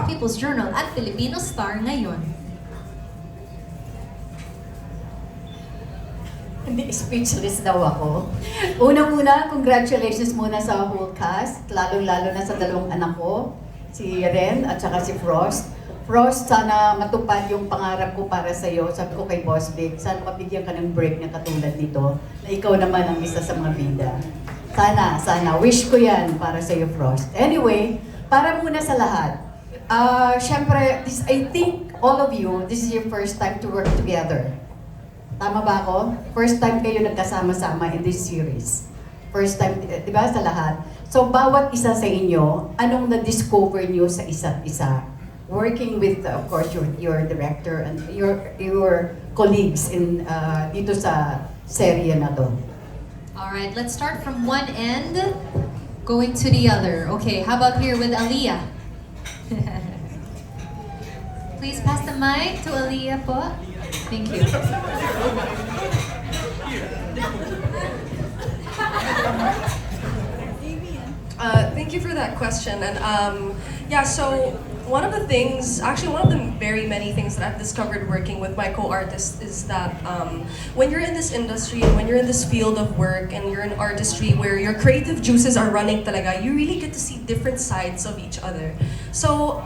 People's Journal at Filipino Star ngayon. Hindi, speechless daw ako. Unang-una, congratulations muna sa whole cast, lalong-lalo na sa dalawang anak ko, si Ren at saka si Frost. Frost, sana matupad yung pangarap ko para sa iyo. Sabi ko kay Boss Vic, sana mabigyan ka ng break na katulad nito, na ikaw naman ang isa sa mga bida. Sana. Wish ko yan para sa iyo, Frost. Anyway, para muna sa lahat. Siyempre, I think all of you, this is your first time to work together. Tama ba ako? First time kayo nagkasama-sama in this series. First time, di ba, sa lahat. So, bawat isa sa inyo, anong na-discover niyo sa isa't isa? Working with, of course, your director and your colleagues in dito sa serye na to. Alright, let's start from one end, going to the other. Okay, how about here with Aliyah? Please pass the mic to Aliyah po. Thank you. Thank you for that question. And yeah, so one of the things, actually one of the very many things that I've discovered working with my co-artists is that when you're in this industry and when you're in this field of work and you're in artistry where your creative juices are running talaga, you really get to see different sides of each other. So,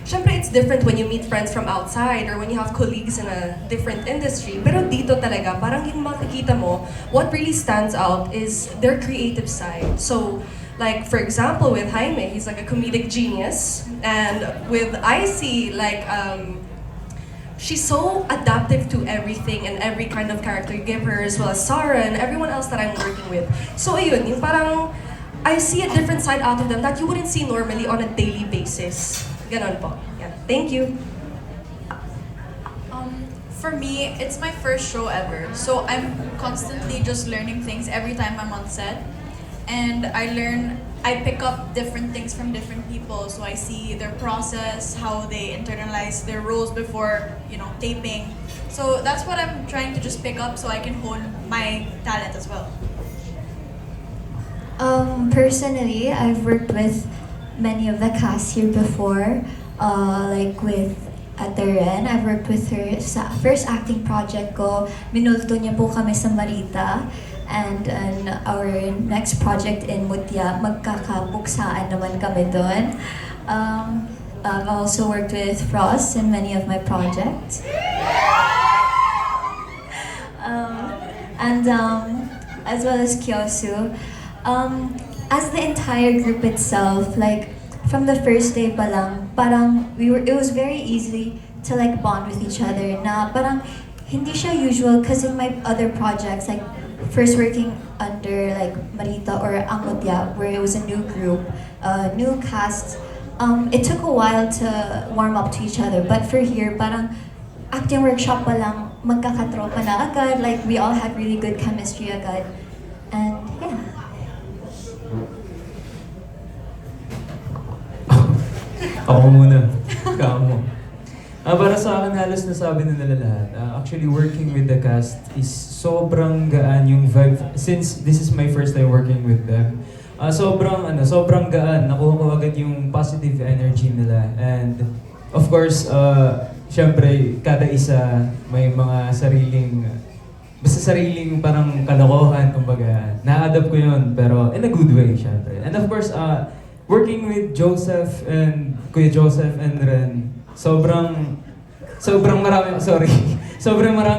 syempre it's different when you meet friends from outside or when you have colleagues in a different industry. Pero dito talaga, parang yung makikita mo, what really stands out is their creative side. So, like, for example, with Jaime, he's like a comedic genius. And with Icy, like, she's so adaptive to everything and every kind of character you give her, as well as Sarah and everyone else that I'm working with. So, ayun, yung parang, I see a different side out of them that you wouldn't see normally on a daily basis. Ganon po. Yeah. Thank you. For me, it's my first show ever. So I'm constantly just learning things every time I'm on set. And I pick up different things from different people. So I see their process, how they internalize their roles before, taping. So that's what I'm trying to just pick up so I can hone my talent as well. Personally, I've worked with many of the cast here before, like with Ate Ren. I've worked with her sa first acting project ko. Minulto niya po kami sa Marita. And our next project in Mutya, magkakapuksaan naman kami doon. I've also worked with Frost in many of my projects. As well as Kyosu. As the entire group itself, like from the first day pa lang, parang it was very easy to like bond with each other. Na parang hindi siya usual because in my other projects, like first working under like Marita or Angotya, where it was a new group, new cast, it took a while to warm up to each other. But for here, parang acting workshop pa lang, magkakatropa na agad. Like we all had really good chemistry agad. And yeah. Ako muna. Kamo. Para sa akin, halos nasabi na nila lahat. Actually, working with the cast is sobrang gaan yung vibe. Since this is my first time working with them, sobrang gaan. Nakuha ko agad yung positive energy nila. And of course, syempre, kada isa may mga sariling parang kalokohan, kumbaga. Na-adapt ko yun, pero in a good way, syempre. And of course, working with Joseph and Kuya Joseph and Ren, sobrang marami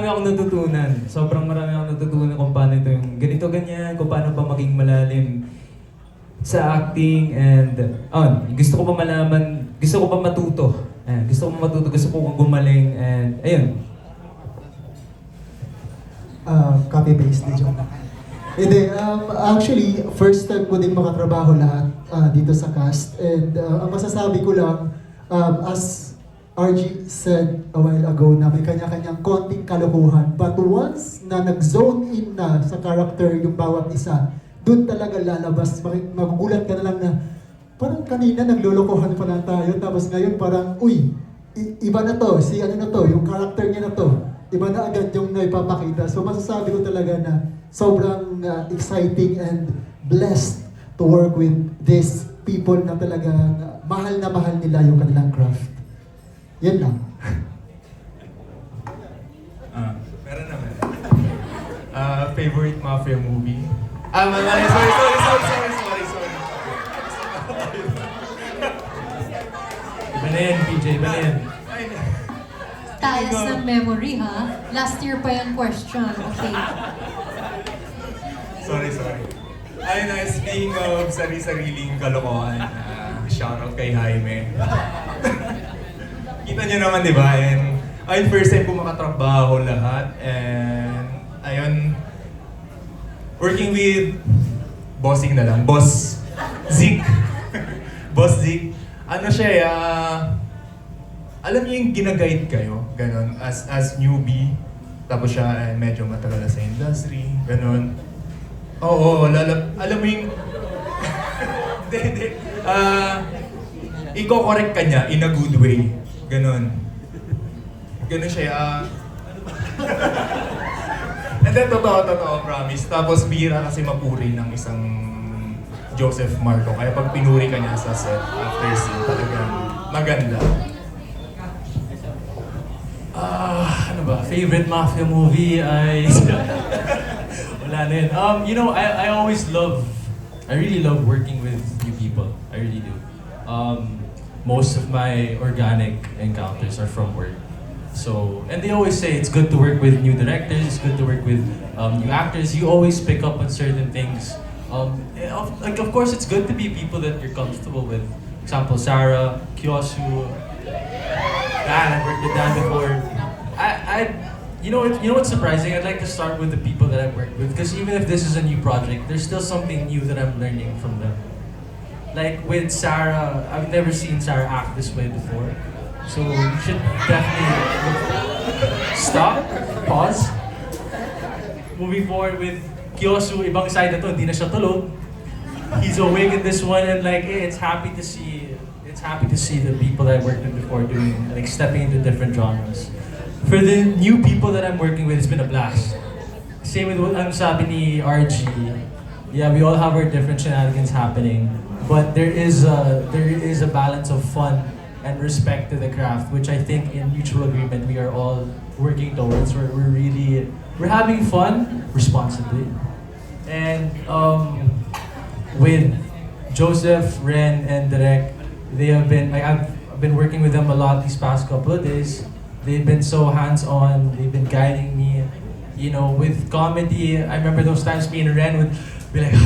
akong natutunan. Sobrang marami akong natutunan kung paano ito yung ganito ganyan, kung paano pa maging malalim sa acting and gusto ko pa matuto. Gusto ko gumaling and ayun. Copy-paste ni John. Hindi, actually, first time ko din makatrabaho lahat dito sa cast. And ang masasabi ko lang, as RG said a while ago na may kanya-kanyang konting kalokohan. But once na nag-zone in na sa character yung bawat isa, doon talaga lalabas. Magugulat ka na lang na parang kanina naglolokohan pa lang tayo. Tapos ngayon parang, uy, iba na to. Si ano na to, yung character niya na to. Iba na agad yung naipapakita. So masasabi ko talaga na sobrang exciting and blessed to work with these people na talaga mahal na mahal nila yung kanilang craft. Yan lang. Meron naman. Favorite mafia movie? Sorry. Iba na yan, PJ, iba na yan. Talas ng memory, ha? Last year pa yung question. Okay. Sorry. Ayun na, speaking of sari-sariling kalokohan, shoutout kay Jaime. Kita niyo naman, di ba? And ayun, first time po makatrabaho lahat. And ayun, working with bossing na lang, Boss Zeke. Boss Zeke. Ano siya, alam niyo yung ginaguide kayo, ganon, as newbie. Tapos siya medyo matagal na sa industry, ganon. Oo, alam mo yung... Hindi. Iko-correct ka niya in a good way. Ganon. Ganon siya, And then, totoo, promise. Tapos, bihira kasi mapuri ng isang Joseph Marco. Kaya pag pinuri ka niya sa set, after scene, talagang maganda. Ano ba? Favorite mafia movie ay... Wala na yun. I really love working with new people. I really do. Most of my organic encounters are from work. So, and they always say it's good to work with new directors, it's good to work with new actors. You always pick up on certain things. Of course, it's good to be people that you're comfortable with. Example, Sarah, Kyosu, Dan, I've worked with Dan before. You know what's surprising? I'd like to start with the people that I've worked with, because even if this is a new project, there's still something new that I'm learning from them. Like with Sarah, I've never seen Sarah act this way before. So you should definitely stop, pause. Moving forward with Kyosu, ibang side na to, hindi na siya tulog. He's awake in this one, and it's happy to see the people that I worked with before doing, stepping into different genres. For the new people that I'm working with, it's been a blast. Same with what ang sabi ni RG. Yeah, we all have our different shenanigans happening, but there is a balance of fun and respect to the craft, which I think in mutual agreement we are all working towards. We're having fun responsibly, and with Joseph, Ren, and Direk, I've been working with them a lot these past couple of days. They've been so hands-on. They've been guiding me. With comedy, I remember those times me and Ren would be like,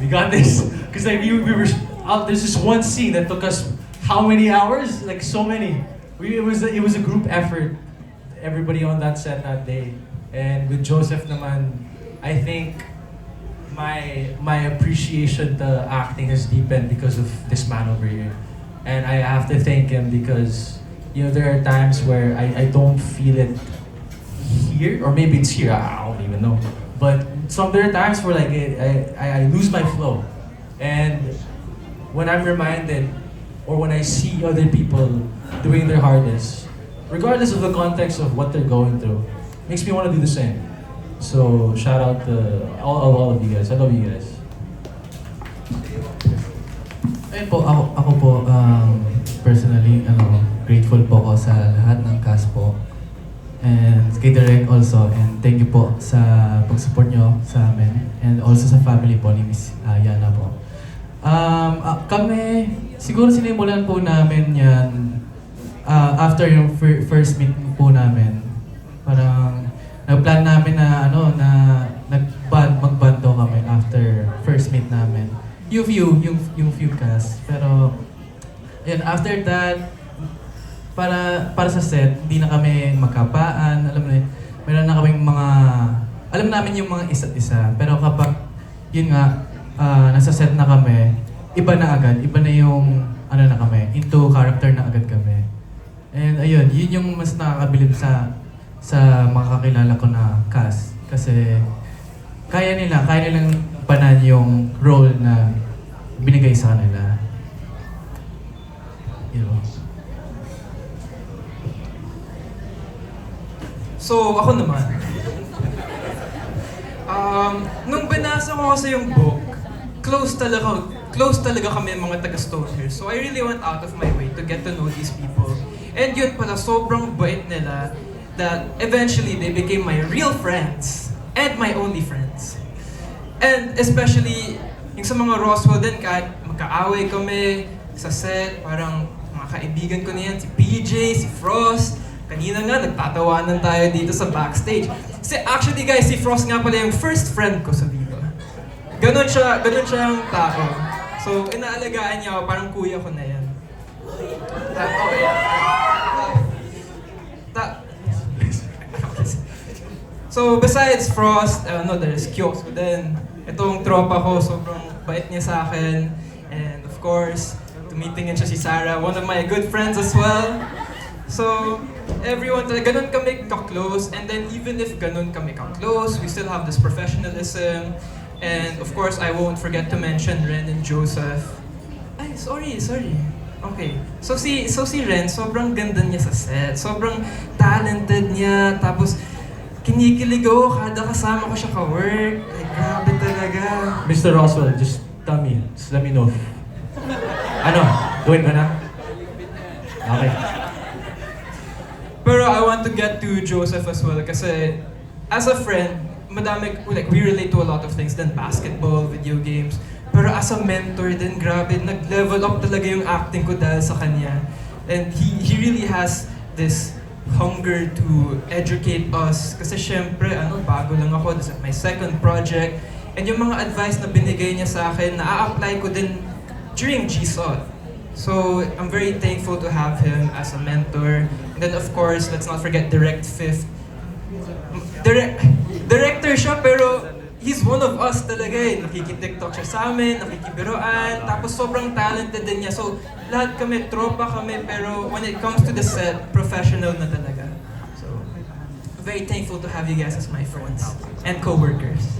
"We got this," because we were out. There's this one scene that took us how many hours? So many. It was a group effort. Everybody on that set that day, and with Joseph naman, I think my appreciation to acting has deepened because of this man over here, and I have to thank him because there are times where I don't feel it here, or maybe it's here. I don't even know. But there are times where I lose my flow, and when I'm reminded, or when I see other people doing their hardest, regardless of the context of what they're going through, makes me want to do the same. So shout out to all of you guys. I love you guys. Ayun po, ako po, personally, grateful po ako sa lahat ng cast po. And kay Direk also, and thank you po sa pag-support nyo sa amin. And also sa family po ni Miss Yana po. Kami, siguro sinimulan po namin yan after yung first meet po namin. Parang nag-plan namin na mag-band daw kami after first meet namin. Yung few cast. Pero, yun, after that, para sa set, hindi na kami magkapaan. Alam mo, meron na kaming alam namin yung mga isa't isa. Pero kapag, yun nga, nasa set na kami, iba na agad. Iba na yung, na kami, into character na agad kami. And ayun, yun yung mas nakakabilib sa mga kakilala ko na cast. Kasi, kaya nilang banan yung role na binigay sa kanila. So, ako naman. Nung binasa ko kasi yung book, close talaga close talaga kami mga taga-Stonehurst. So I really went out of my way to get to know these people. And yun pala, sobrang bait nila that eventually they became my real friends and my only friends. And especially, yung sa mga Roswell din, kahit magkaaway kami sa set, parang mga kaibigan ko na yan, si PJ, si Frost. Kanina nga, nagtatawanan tayo dito sa backstage. Kasi actually guys, si Frost nga pala yung first friend ko sa Viva. Ganon siyang tao. So, inaalagaan niya ako, parang kuya ko na yan. So, besides Frost, there's Kyoso din. Itong tropa ko, sobrang bait niya sa akin. And of course, tumitingin siya si Sarah, one of my good friends as well. So, everyone, ganun kami ka-close. And then even if ganun kami ka-close, we still have this professionalism. And of course, I won't forget to mention Ren and Joseph. Ay, sorry. Okay. So si Ren, sobrang ganda niya sa set. Sobrang talented niya. Tapos, kinikilig ako kada kasama ko siya ka-work. Ay, grabe talaga. Mr. Roswell, just tell me. Just let me know. Ano? Gawin ko na? Okay. Pero I want to get to Joseph as well kasi as a friend, we relate to a lot of things than basketball, video games. Pero as a mentor din, grabe, nag-level up talaga yung acting ko dahil sa kanya. And he really has this hunger to educate us. Kasi syempre, bago lang ako, this is my second project. And yung mga advice na binigay niya sa akin, na-apply ko din during GSOT. So, I'm very thankful to have him as a mentor. And then of course, let's not forget Direct Fifth. Director siya, pero he's one of us talaga eh. Nakiki-TikTok siya sa amin, nakikibiroan, tapos sobrang talented din niya. So, lahat kami, tropa kami, pero when it comes to the set, professional na talaga. So, very thankful to have you guys as my friends and co-workers.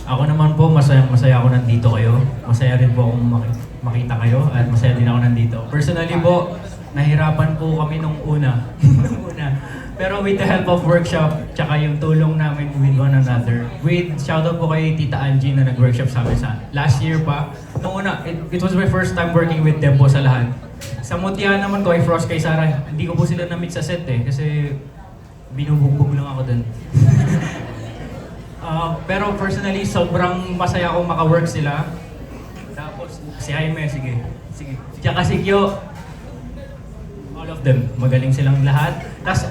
Ako naman po, masaya ako nandito kayo. Masaya rin po akong makita kayo at masaya din ako nandito. Personally po, nahirapan po kami nung una. Pero with the help of workshop, tsaka yung tulong namin with one another. Shoutout po kay Tita Angie na nag-workshop sa amin sa last year pa. Nung una, it was my first time working with them po sa lahat. Sa Mutya naman ko, kay Frost, kay Sarah, hindi ko po sila na-meet sa set eh. Kasi binubugbog lang ako dun. Pero personally, sobrang masaya akong maka-work sila. Tapos, si Jaime, sige. Tsaka si Kyo, all of them, magaling silang lahat. Tapos,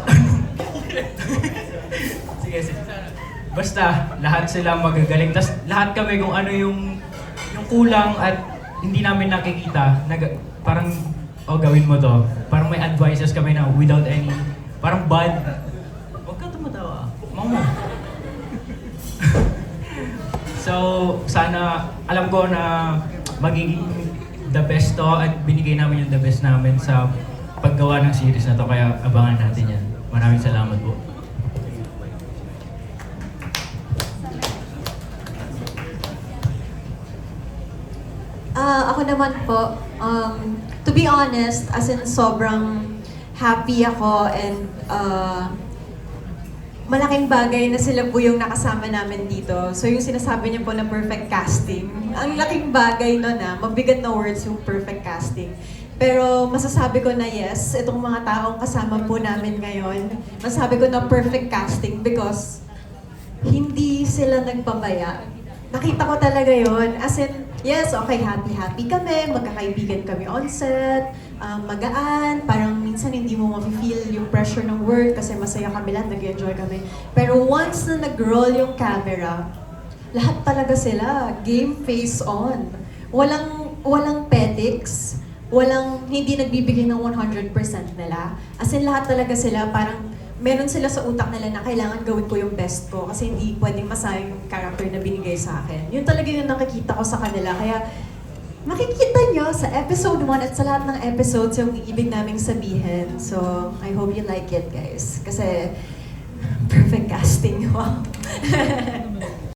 sige. Basta, lahat sila magagaling. Tapos, lahat kami kung ano yung kulang at hindi namin nakikita, parang, gawin mo to. Parang may advices kami na without any, parang bad. Huwag ka tumatawa. Mama. So, sana, alam ko na magiging the best to at binigay namin yung the best namin sa paggawa ng series na to. Kaya abangan natin yan. Maraming salamat po. Ako naman po, to be honest, as in sobrang happy ako and malaking bagay na sila po yung nakasama namin dito. So yung sinasabi niyo po na perfect casting, ang laking bagay no na, mabigat na words yung perfect casting. Pero masasabi ko na yes, itong mga taong kasama po namin ngayon, masasabi ko na perfect casting because hindi sila nagpabaya. Nakita ko talaga yon. As in, yes, okay, happy kami, magkakaibigan kami on set, magaan, parang minsan hindi mo ma-feel yung pressure ng work kasi masaya kami lang, nag-enjoy kami. Pero once na nag-roll yung camera, lahat talaga sila, game face on. Walang petics, hindi nagbibigay ng 100% nila. As in, lahat talaga sila, parang meron sila sa utak nila na kailangan gawin ko yung best ko kasi hindi pwedeng masayang yung character na binigay sa akin. Yun talaga yung nakikita ko sa kanila. Kaya makikita nyo sa episode 1 at sa lahat ng episodes yung ibig naming sabihin. So, I hope you like it, guys. Kasi perfect casting. Wow.